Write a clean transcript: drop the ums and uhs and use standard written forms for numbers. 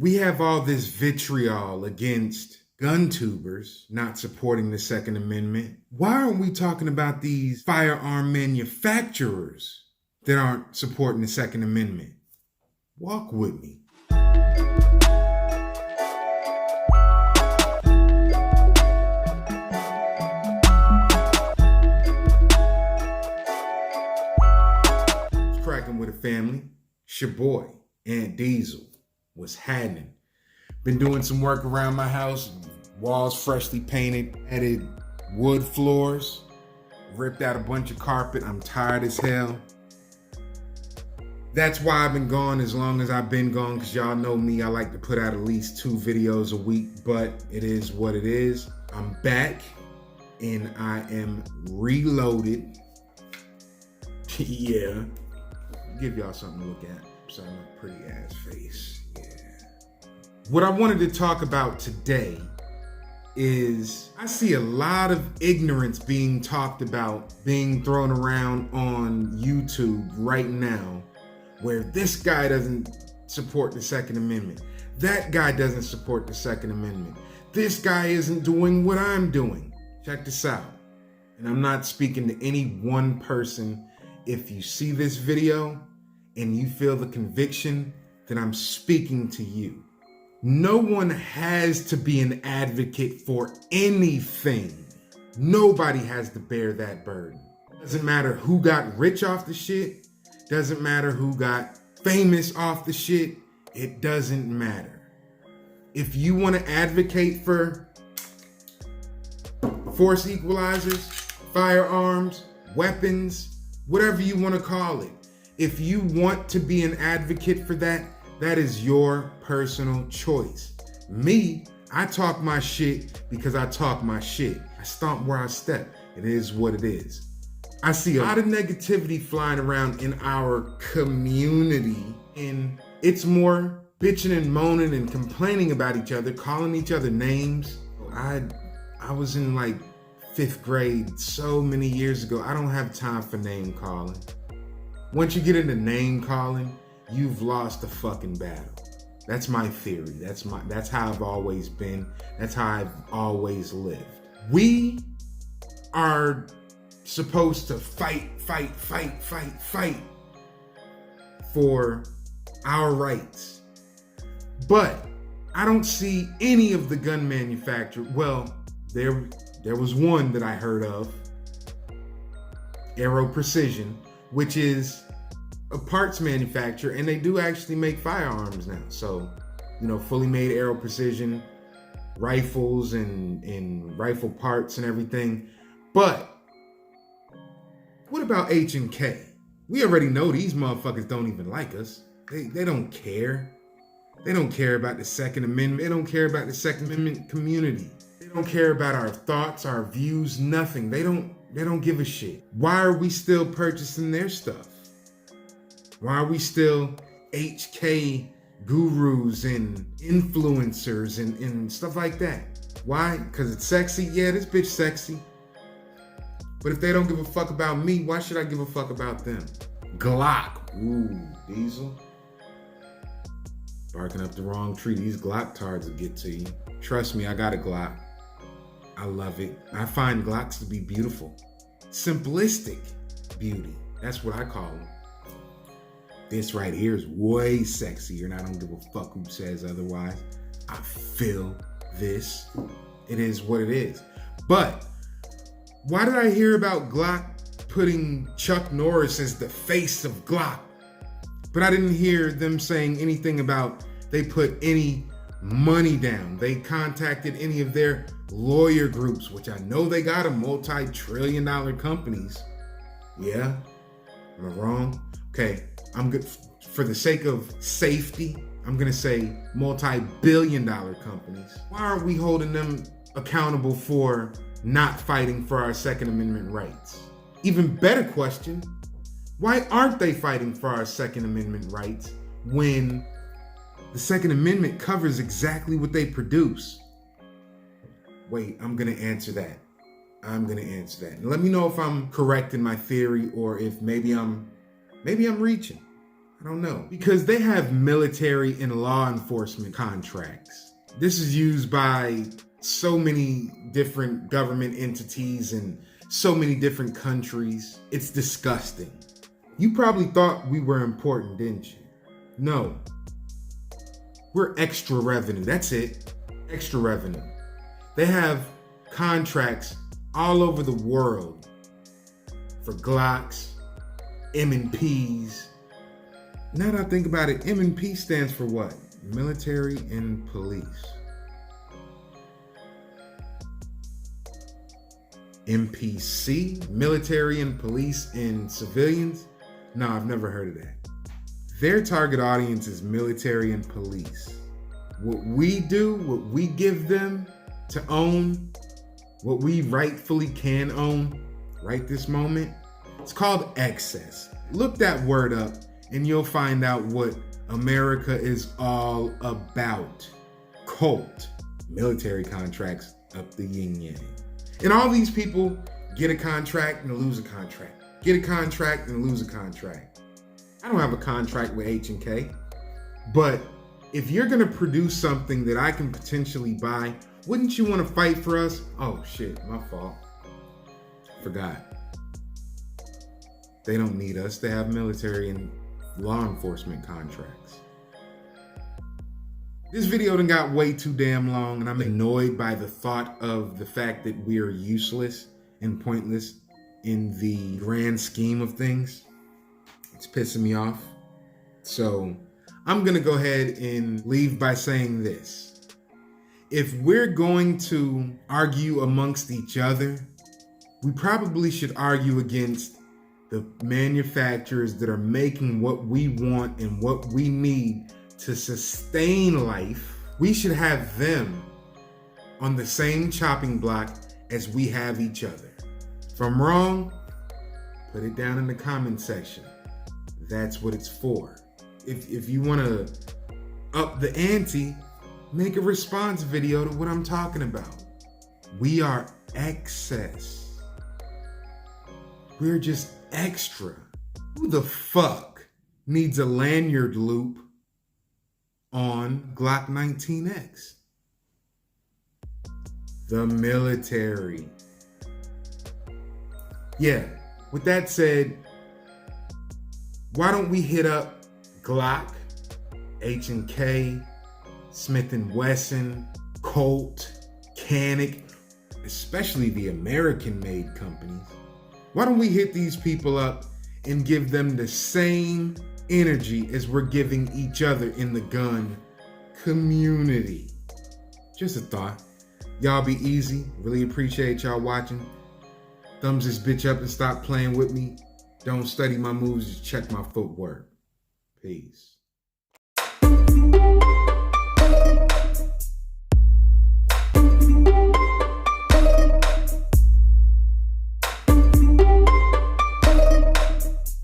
We have all this vitriol against gun tubers not supporting the Second Amendment. Why aren't we talking about these firearm manufacturers that aren't supporting the Second Amendment? Walk with me. It's cracking with a family. It's your boy, Aunt Diesel. What's happening? Been doing some work around my house. Walls freshly painted, added wood floors, ripped out a bunch of carpet. I'm tired as hell. That's why I've been gone as long as I've been gone, because y'all know me. I like to put out at least 2 videos a week, but it is what it is. I'm back and I am reloaded. Yeah. Give y'all something to look at. So I'm a pretty ass face. What I wanted to talk about today is I see a lot of ignorance being talked about, being thrown around on YouTube right now, where this guy doesn't support the Second Amendment. That guy doesn't support the Second Amendment. This guy isn't doing what I'm doing. Check this out. And I'm not speaking to any one person. If you see this video and you feel the conviction, then I'm speaking to you. No one has to be an advocate for anything. Nobody has to bear that burden. Doesn't matter who got rich off the shit. Doesn't matter who got famous off the shit. It doesn't matter. If you want to advocate for force equalizers, firearms, weapons, whatever you want to call it, if you want to be an advocate for that, that is your personal choice. Me, I talk my shit because I talk my shit. I stomp where I step. It is what it is. I see a lot of negativity flying around in our community, and it's more bitching and moaning and complaining about each other, calling each other names. I was in like 5th grade so many years ago. I don't have time for name calling. Once you get into name calling, you've lost the fucking battle. That's my theory. That's how I've always been. That's how I've always lived. We are supposed to fight for our rights. But I don't see any of the gun manufacturers. Well, there was one that I heard of, Aero Precision, which is a parts manufacturer, and they do actually make firearms now. So, fully made Aero Precision rifles and rifle parts and everything. But what about H&K? We already know these motherfuckers don't even like us. They don't care. They don't care about the Second Amendment. They don't care about the Second Amendment community. They don't care about our thoughts, our views, nothing. They don't give a shit. Why are we still purchasing their stuff? Why are we still HK gurus and influencers and stuff like that? Why? Because it's sexy? Yeah, this bitch sexy. But if they don't give a fuck about me, why should I give a fuck about them? Glock. Ooh, Diesel. Barking up the wrong tree. These Glock tards will get to you. Trust me, I got a Glock. I love it. I find Glocks to be beautiful. Simplistic beauty. That's what I call them. This right here is way sexier, and I don't give a fuck who says otherwise. I feel this. It is what it is. But why did I hear about Glock putting Chuck Norris as the face of Glock? But I didn't hear them saying anything about they put any money down. They contacted any of their lawyer groups, which I know they got a multi-trillion-dollar companies. Yeah? Am I wrong? Okay. I'm good. For the sake of safety, I'm going to say multi-billion-dollar companies. Why aren't we holding them accountable for not fighting for our Second Amendment rights? Even better question, why aren't they fighting for our Second Amendment rights when the Second Amendment covers exactly what they produce? Wait, I'm going to answer that. And let me know if I'm correct in my theory, or if maybe I'm reaching. I don't know. Because they have military and law enforcement contracts. This is used by so many different government entities and so many different countries. It's disgusting. You probably thought we were important, didn't you? No. We're extra revenue. That's it. Extra revenue. They have contracts all over the world for Glocks, M&Ps. Now that I think about it, M&P stands for what? Military and police. MPC, military and police and civilians? No, I've never heard of that. Their target audience is military and police. What we do, what we give them to own, what we rightfully can own right this moment, it's called excess. Look that word up and you'll find out what America is all about. Cult, military contracts up the yin yang. And all these people get a contract and lose a contract. Get a contract and lose a contract. I don't have a contract with H&K, but if you're gonna produce something that I can potentially buy, wouldn't you wanna fight for us? Oh shit, my fault. Forgot. They don't need us. They have military and law enforcement contracts. This video done got way too damn long, and I'm annoyed by the thought of the fact that we are useless and pointless in the grand scheme of things. It's pissing me off. So I'm gonna go ahead and leave by saying this. If we're going to argue amongst each other, we probably should argue against the manufacturers that are making what we want and what we need to sustain life. We should have them on the same chopping block as we have each other. If I'm wrong, put it down in the comment section. That's what it's for. If you want to up the ante, make a response video to what I'm talking about. We are excess. We're just extra. Who the fuck needs a lanyard loop on Glock 19X? The military. Yeah, with that said, why don't we hit up Glock, H&K, Smith & Wesson, Colt, Canik, especially the American-made companies. Why don't we hit these people up and give them the same energy as we're giving each other in the gun community? Just a thought. Y'all be easy. Really appreciate y'all watching. Thumbs this bitch up and stop playing with me. Don't study my moves, just check my footwork. Peace.